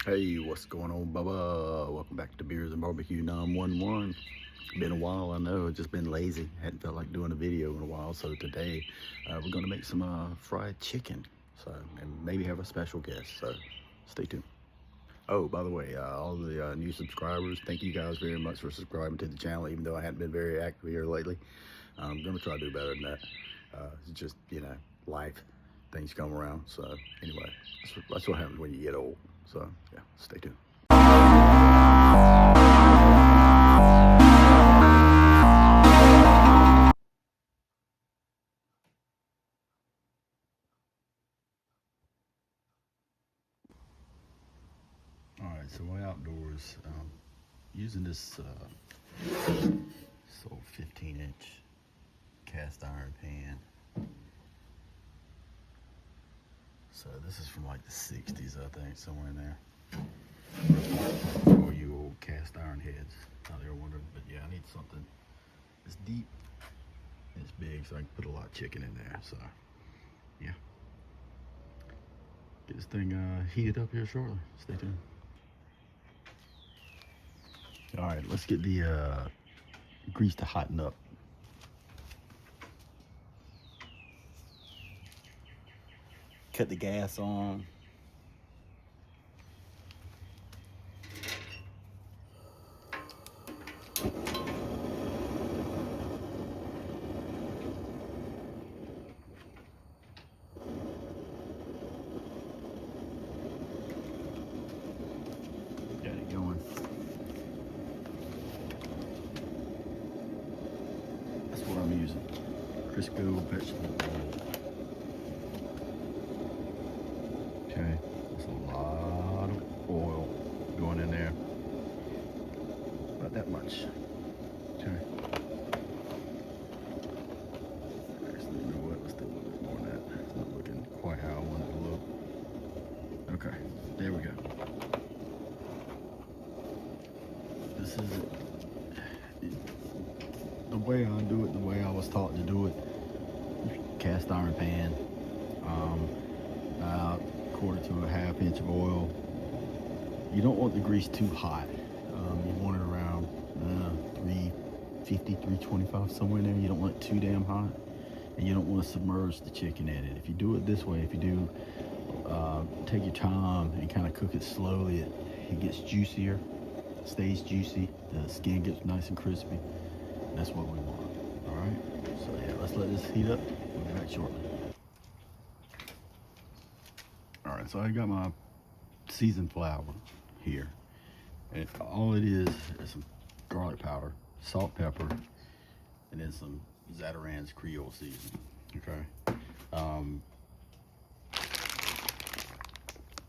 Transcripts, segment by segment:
Hey, what's going on, Bubba? Welcome back to Beers and Barbecue 911. Been a while, I know. Just been lazy. Hadn't felt like doing a video in a while. So today, we're gonna make some fried chicken. And maybe have a special guest. So stay tuned. Oh, by the way, all the new subscribers, thank you guys very much for subscribing to the channel. Even though I haven't been very active here lately, I'm gonna try to do better than that. It's just life, things come around. So anyway, that's what happens when you get old. So yeah, stay tuned. All right, so we're outdoors using this 15-inch cast iron pan. So this is from like the 60s, I think, somewhere in there. For you old cast iron heads out there wondering, but yeah, I need something that's deep and it's big so I can put a lot of chicken in there. So yeah, get this thing heated up here shortly. Stay tuned. All right, let's get the grease to hotten up. Cut the gas on. Got it going. That's what I'm using. Crisco vegetable oil. Okay, that's a lot of oil going in there. About that much. Okay. Actually, you know what? Let's do a little bit more than that. It's not looking quite how I want it to look. Okay, there we go. This is it. The way I do it, the way I was taught to do it. Cast iron pan. About a quarter to a half inch of oil. You don't want the grease too hot. You want it around 350, 325, somewhere in there. You don't want it too damn hot, and you don't want to submerge the chicken in it. If you do it this way, if you do take your time and kind of cook it slowly, it gets juicier, stays juicy, the skin gets nice and crispy. That's what we want. All right, so yeah, let's let this heat up. We'll be back shortly. All right, so I got my seasoned flour here, and all it is some garlic powder, salt, pepper, and then some Zatarain's Creole seasoning. Okay.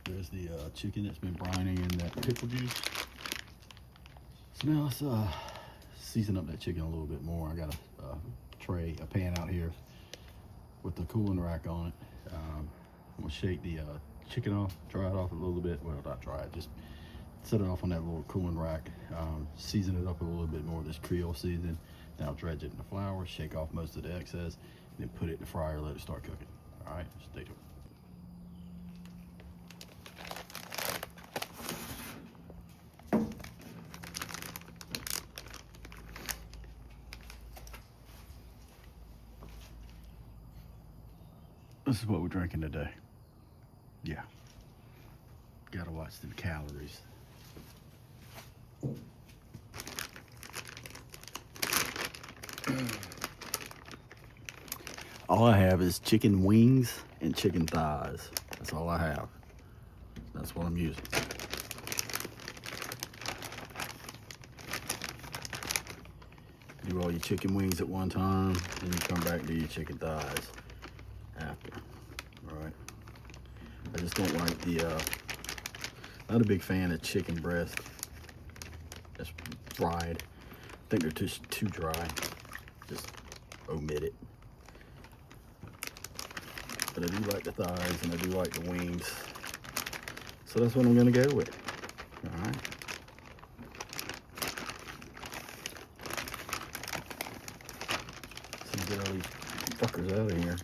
There's the chicken that's been brining in that pickle juice. So now let's season up that chicken a little bit more. I got a pan out here with the cooling rack on it. I'm gonna shake the chicken off, dry it off a little bit. Well, not dry it, just set it off on that little cooling rack. Season it up a little bit more with this Creole seasoning. Now dredge it in the flour, shake off most of the excess, and then put it in the fryer, let it start cooking. All right, stay tuned. This is what we're drinking today. Yeah. Gotta watch the calories. All I have is chicken wings and chicken thighs. That's all I have. That's what I'm using. Do all your chicken wings at one time, then you come back and do your chicken thighs after. All right. I just don't like the, not a big fan of chicken breast that's fried. I think they're too dry. Just omit it. But I do like the thighs and I do like the wings. So that's what I'm gonna go with. All right. So get all these fuckers out of here.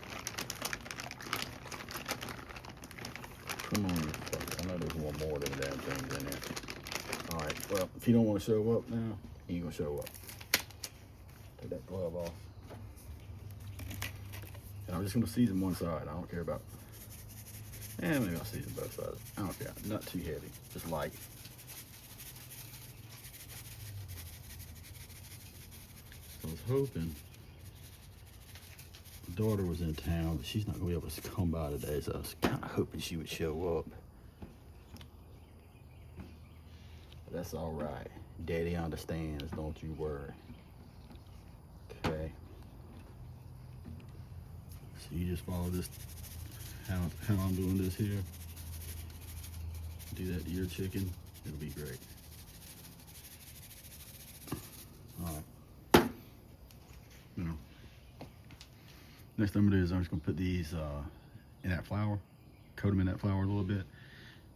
Come on, you fucker. I know there's one. more of them damn things in there. All right, well, if you don't want to show up now, he ain't gonna show up. Take that glove off. And I'm just gonna season one side. I don't care about, maybe I'll season both sides. I don't care, not too heavy, just light. I was hoping my daughter was in town, but she's not gonna be able to come by today, so I was kind of hoping she would show up. But that's all right. Daddy understands, don't you worry. Okay. So you just follow this, how I'm doing this here. Do that to your chicken, it'll be great. All right. Next thing I'm gonna do is I'm just gonna put these in that flour, coat them in that flour a little bit, and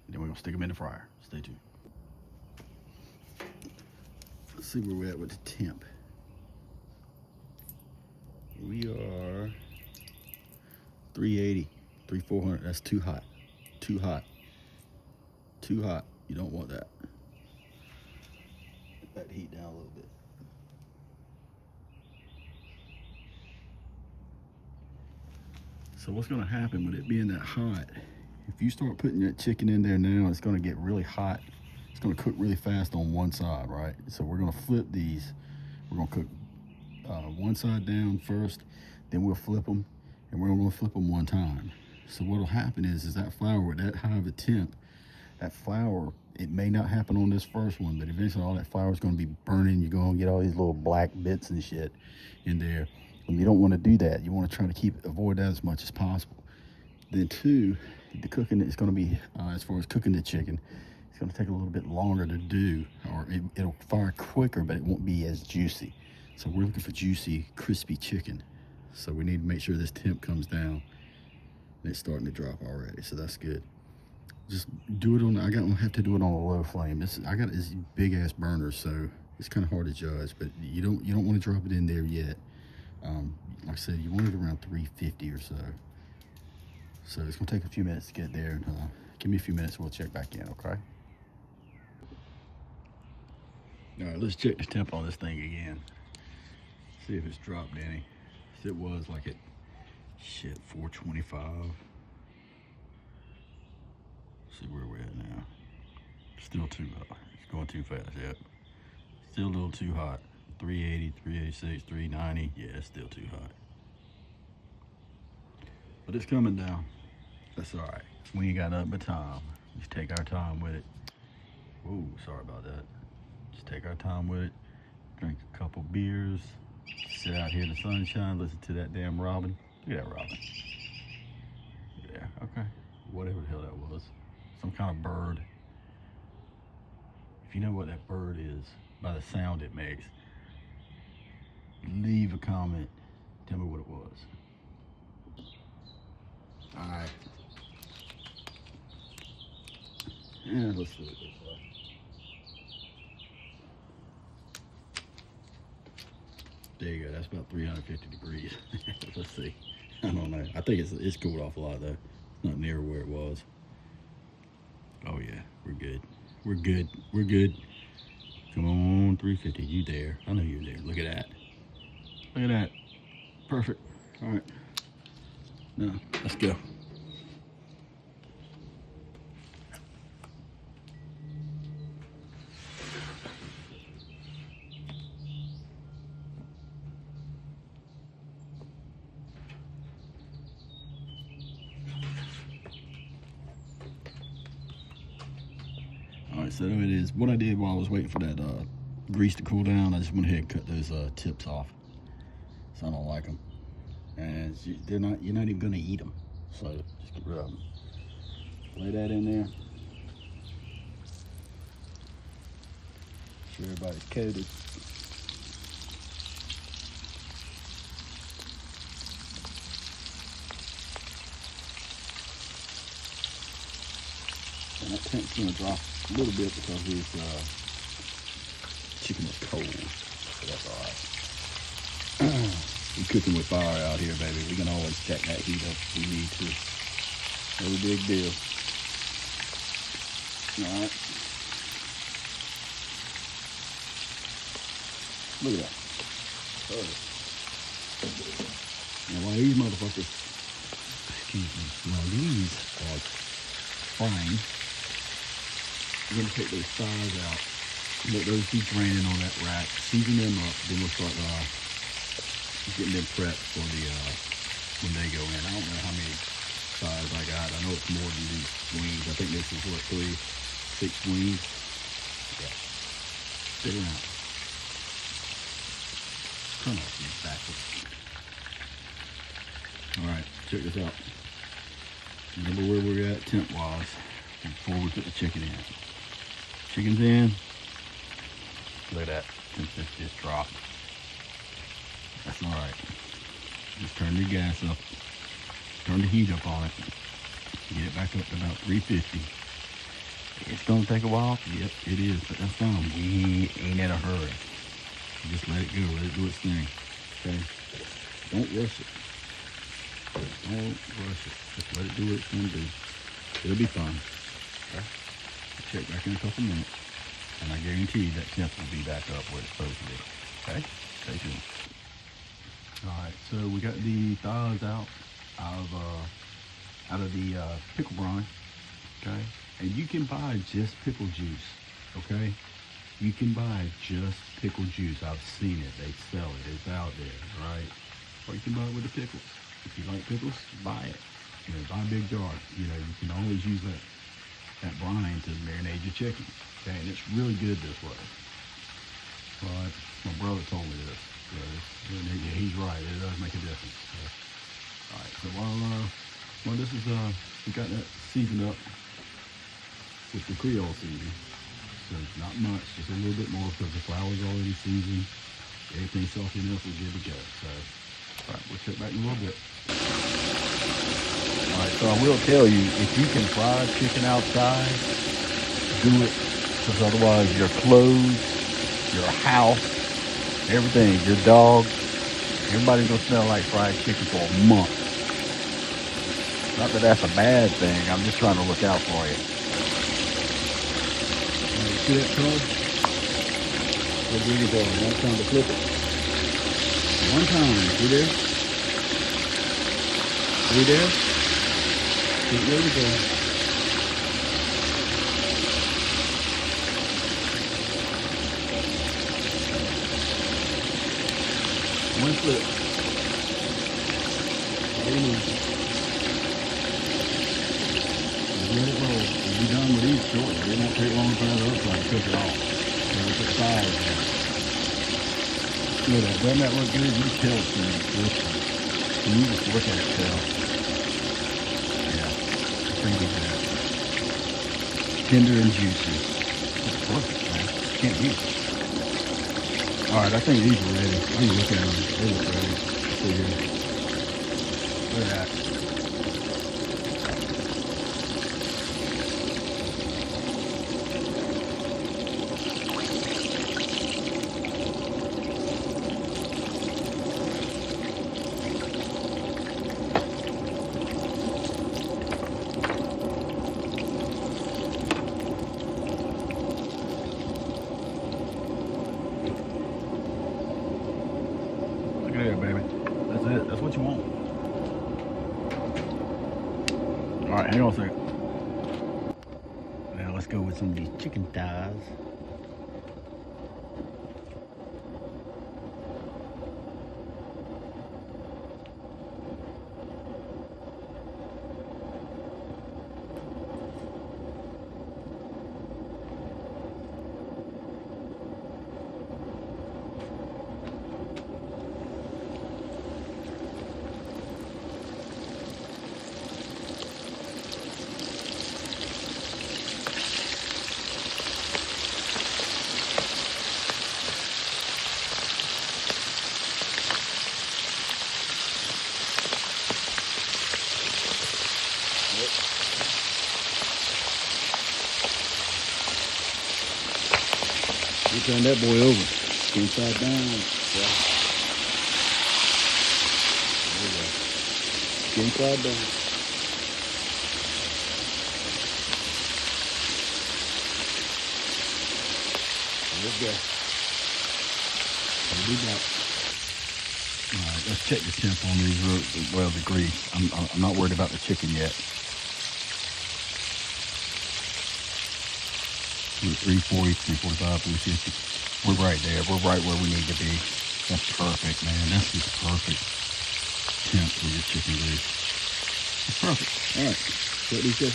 then we're gonna stick them in the fryer. Stay tuned. Let's see where we're at with the temp. We are 380, 400. That's too hot, too hot, too hot. You don't want that. Let that heat down a little bit. So what's gonna happen with it being that hot, if you start putting that chicken in there now, it's gonna get really hot. It's gonna cook really fast on one side, right? So we're gonna flip these. We're gonna cook one side down first, then we'll flip them, and we're gonna flip them one time. So what'll happen is that flour with that high of a temp, that flour, it may not happen on this first one, but eventually all that flour is gonna be burning. You're gonna get all these little black bits and shit in there. And you don't want to do that. You want to try to avoid that as much as possible. Then two, the cooking is going to be, as far as cooking the chicken, it's going to take a little bit longer to do, or it'll fire quicker, but it won't be as juicy. So we're looking for juicy, crispy chicken. So we need to make sure this temp comes down. And it's starting to drop already, so that's good. Just do it on, I don't have to do it on a low flame. I got this big ass burner, so it's kind of hard to judge, but you don't want to drop it in there yet. Like I said, you want it around 350 or so. So it's gonna take a few minutes to get there. And, give me a few minutes, we'll check back in, okay? All right, let's check the temp on this thing again. See if it's dropped any. It was like at, 425. See where we're at now. Still too hot. It's going too fast, yep. Still a little too hot. 380, 386, 390. Yeah, it's still too hot. But it's coming down. That's all right. We ain't got nothing but time. Just take our time with it. Whoa, sorry about that. Just take our time with it. Drink a couple beers. Sit out here in the sunshine. Listen to that damn robin. Look at that robin. Yeah, okay. Whatever the hell that was. Some kind of bird. If you know what that bird is, by the sound it makes, leave a comment. Tell me what it was. All right. Yeah, let's do it this way. There you go. That's about 350 degrees. Let's see. I don't know. I think it's cooled off a lot though. It's not near where it was. Oh yeah, we're good. We're good. We're good. Come on, 350. You there? I know you're there. Look at that. Look at that. Perfect. All right. Now, let's go. All right, so it is. What I did while I was waiting for that grease to cool down, I just went ahead and cut those tips off. So I don't like them. And you're not even gonna eat them. So just get rid of them. Lay that in there. Sure everybody's coated. And that temp's gonna drop a little bit because his chicken is cold. So that's all right. We're cooking with fire out here, baby. We can always check that heat up if we need to. No big deal. Alright. Look at that. Oh. Now while these motherfuckers, excuse me, while these are frying, we're gonna take those thighs out, let those be draining on that rack, season them up, then we'll start getting them prepped for the when they go in. I don't know how many thighs I got. I know it's more than these wings. I think this is what, 6 wings. Yeah. Sit around. Turn off these backwards. Alright, check this out. Remember where we're at temp-wise before we put the chicken in. Chicken's in. Look at that. Temperature just dropped. That's alright. Just turn the gas up. Turn the heat up on it. Get it back up to about 350. It's gonna take a while. Yep, it is, but that's fine. We ain't in a hurry. Just let it go. Let it do its thing. Okay? Don't rush it. Don't rush it. Just let it do what it's gonna do. It'll be fine. Okay? I'll check back in a couple minutes. And I guarantee you that temp will be back up where it's supposed to be. Okay? Stay tuned. Alright, so we got the thighs out of the pickle brine. Okay? And you can buy just pickle juice. Okay? You can buy just pickle juice. I've seen it. They sell it. It's out there, right? Or you can buy it with the pickles. If you like pickles, buy it. You know, buy a big jar. You know, you can always use that brine to marinate your chicken. Okay, and it's really good this way. But my brother told me this. Yeah, he's right. It does make a difference. So, all right. So while this is we got that seasoned up with the Creole seasoning. So not much, just a little bit more because the flour's already seasoned. Everything salty enough is good to go. So, all right, we'll check back in a little bit. All right, so I will tell you, if you can fry chicken outside, do it, because otherwise your clothes, your house, everything, your dog, everybody's gonna smell like fried chicken for a month. Not that that's a bad thing. I'm just trying to look out for you. See that tub? What do you do? One time to flip it. One time. See there? See there? There we go. One flip. Let it roll. We'll be done with these shortly. It won't take long for the other side to cook it off. So we put sides in. Look at that. Doesn't that look good? You can tell it's good. And you just look at it tell. Yeah. Pretty good at that. Tender and juicy. It's perfect, man. Can't beat it. Alright, I think these are ready. I can look at them. They look ready. Let's see here. Look at that. There, baby. That's it. That's what you want. All right, hang on a second. Now let's go with some of these chicken thighs. You turn that boy over. Inside down. Yeah. There we go. Inside down. Let's go. We'll be back. All right, let's check the temp on these. Well, the grease. I'm not worried about the chicken yet. 340, 345, 350. We're right there. We're right where we need to be. That's perfect, man. That's just perfect temp for your chicken grease. It's perfect. All right. What do you say?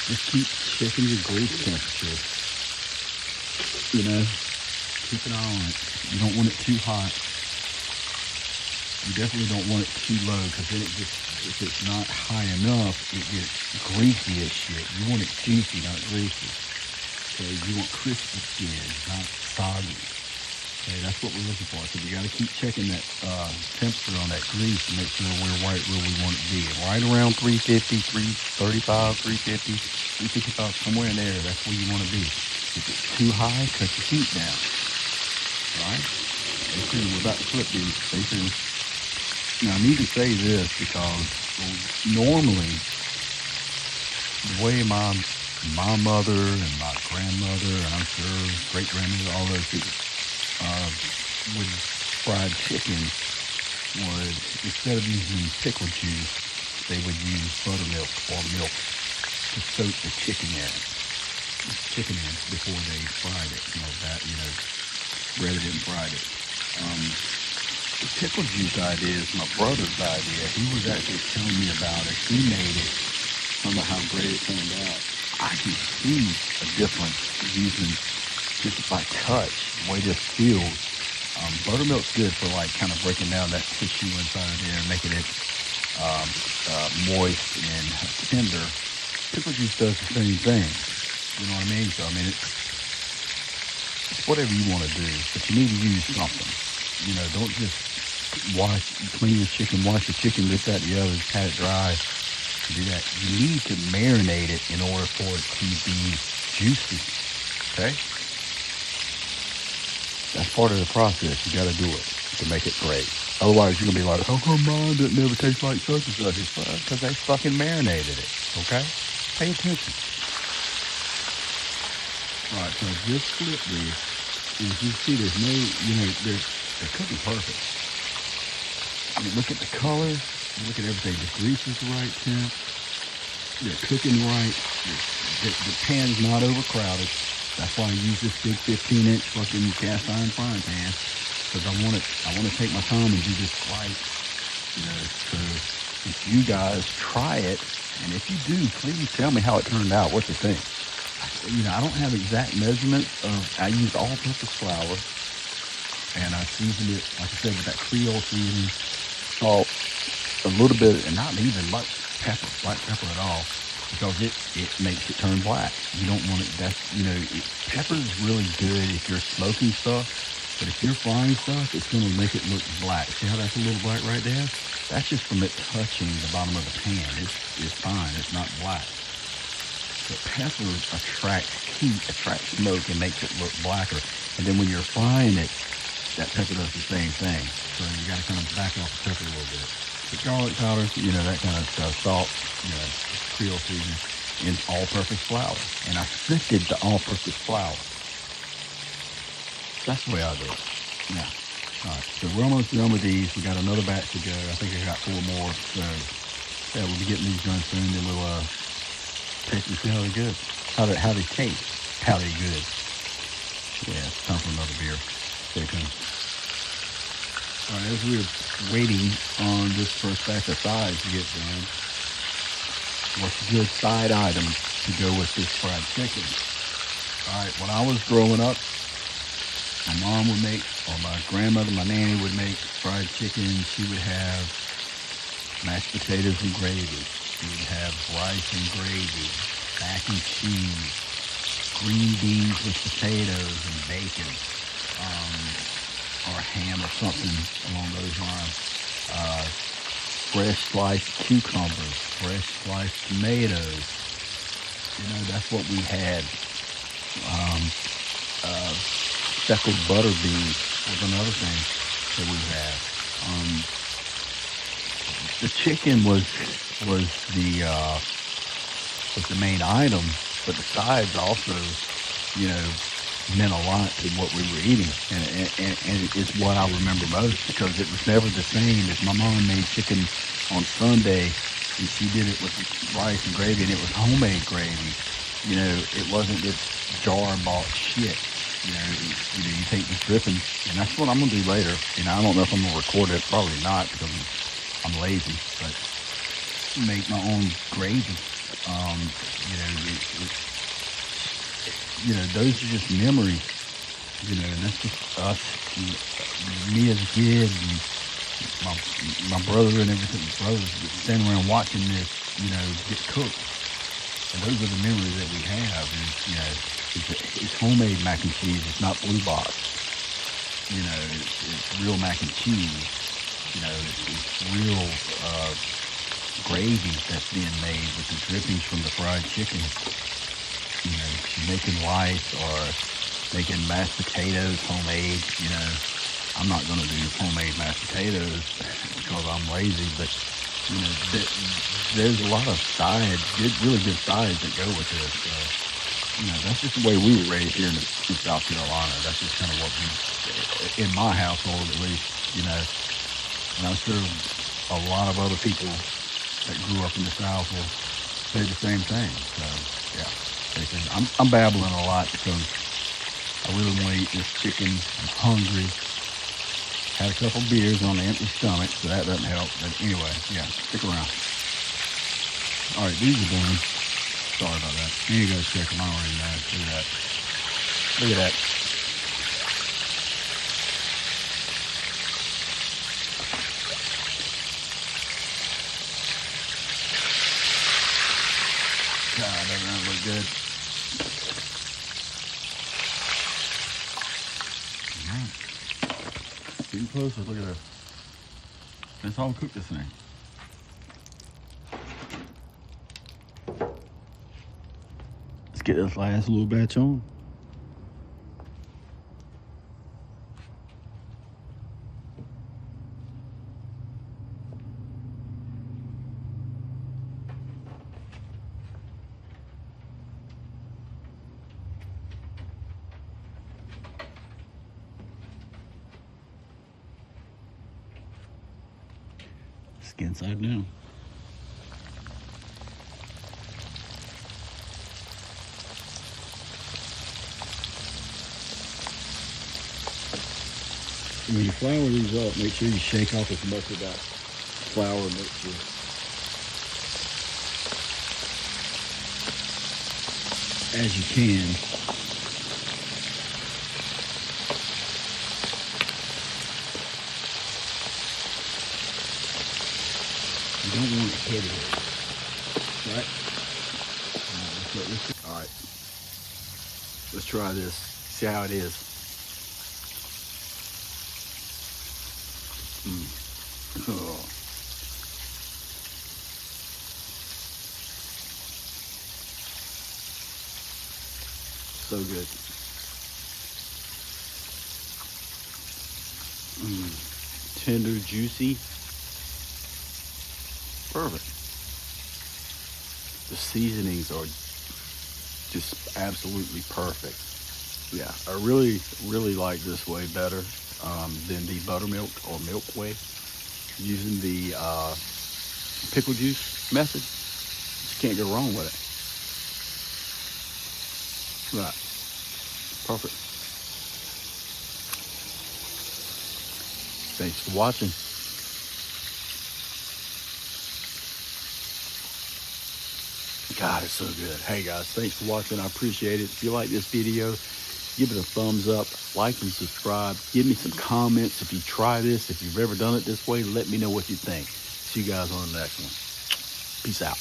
Just keep checking your grease temperature. You know, keep an eye on it. You don't want it too hot. You definitely don't want it too low, because then it just, if it's not high enough, it gets greasy as shit. You want it juicy, not greasy. Okay, you want crispy skin, not soggy. Okay, that's what we're looking for. So you got to keep checking that temperature on that grease to make sure we're right where we want it to be. Right around 350, 335, 350, 355, somewhere in there. That's where you want to be. If it's too high, cut your heat down. All right? Stay tuned. We're about to flip these. Stay tuned. Now, I need to say this because normally, the way my mother and my grandmother, and I'm sure great-grandmother, all those people, with fried chicken would, instead of using pickle juice, they would use buttermilk or milk to soak the chicken in before they fried it. Breaded it and fried it. The pickle juice idea is my brother's idea. He was actually telling me about it. He made it. I don't know how great it turned out. I can see a difference using just by touch, the way this feels. Buttermilk's good for like kind of breaking down that tissue inside of there and making it moist and tender. Pickle juice does the same thing. You know what I mean? So I mean, it's whatever you want to do, but you need to use something. You know, don't just clean the chicken, wash the chicken, this, that, and the other, pat it dry. Do that. You need to marinate it in order for it to be juicy. Okay? That's part of the process. You got to do it to make it great. Otherwise, you're going to be like, how come mine didn't never taste like such and such? It's because they fucking marinated it. Okay? Pay attention. All right, so just flip this. And as you see, there's no, they're cooking perfect. I mean, look at the color. Look at everything. The grease is the right temp. They're cooking right. The pan's not overcrowded. That's why I use this big 15-inch fucking cast iron frying pan, because I want to take my time and do this right. So if you guys try it, and if you do, please tell me how it turned out. What you think? I don't have exact measurements I used all-purpose flour, and I seasoned it, like I said, with that Creole seasoning, salt, a little bit, and not even much pepper, black pepper at all, because it makes it turn black. You don't want it, pepper is really good if you're smoking stuff, but if you're frying stuff, it's going to make it look black. See how that's a little black right there? That's just from it touching the bottom of the pan. It's fine. It's not black. But pepper attracts heat, attracts smoke, and makes it look blacker. And then when you're frying it, that pepper does the same thing. So you got to kind of back off the pepper a little bit. The garlic powder, that kind of stuff, salt, Creole seasoning, and all-purpose flour. And I sifted the all-purpose flour. That's the way I do it. Yeah. All right. So we're almost done with these. We got another batch to go. I think I got 4 more. So yeah, we'll be getting these done soon. Then we'll taste and see how they're good. How they taste. How they're good. Yeah, it's time for another beer. Stay tuned. All right, as we're waiting on this first batch of sides to get done, what's a good side item to go with this fried chicken? All right, when I was growing up, my mom would make, or my grandmother, my nanny would make fried chicken. She would have mashed potatoes and gravy. She would have rice and gravy, mac and cheese, green beans with potatoes and bacon, or ham or something along those lines. Fresh sliced cucumbers, fresh sliced tomatoes. That's what we had. Speckled butter beans was another thing that we had. The chicken was the main item, but the sides also you know, meant a lot to what we were eating. And it's what I remember most, because it was never the same. If my mom made chicken on Sunday and she did it with rice and gravy, and it was homemade gravy, you know, it wasn't this jar bought shit. You take the dripping, and that's what I'm gonna do later. I don't know if I'm gonna record it, probably not, because I'm lazy, but make my own gravy. Those are just memories, and that's just us, me as a kid, and my brother and everything. Brothers standing around watching this, get cooked. And those are the memories that we have. It's homemade mac and cheese. It's not blue box. It's real mac and cheese. It's real gravy that's being made with the drippings from the fried chicken. Making rice or making mashed potatoes homemade. I'm not going to do homemade mashed potatoes because I'm lazy, but there's a lot of sides, really good sides that go with this. That's just the way we were raised here in South Carolina. That's just kind of what in my household at least, and I'm sure a lot of other people that grew up in the South will say the same thing. So, yeah. I'm babbling a lot because I really want to eat this chicken. I'm hungry. Had a couple beers on an empty stomach, so that doesn't help. But anyway, yeah, stick around. All right, these are done. Sorry about that. You guys check them. I already know. Look at that. Look at that. God, doesn't that look good? All right. Getting closer. Look at this. That's how I cook this thing. Let's get this last little batch on. Skin side down. When you flour these up, make sure you shake off as much of that flour mixture. As you can. You don't want it heavy, right? All right, let's try this. See how it is. Oh. So good. Tender, juicy. Perfect. The seasonings are just absolutely perfect. Yeah, I really, really like this way better than the buttermilk or milk way. Using the pickle juice method, you can't go wrong with it. Right, perfect. Thanks for watching. God, it's so good. Hey guys, thanks for watching. I appreciate it. If you like this video, give it a thumbs up, like and subscribe. Give me some comments if you try this. If you've ever done it this way, let me know what you think. See you guys on the next one. Peace out.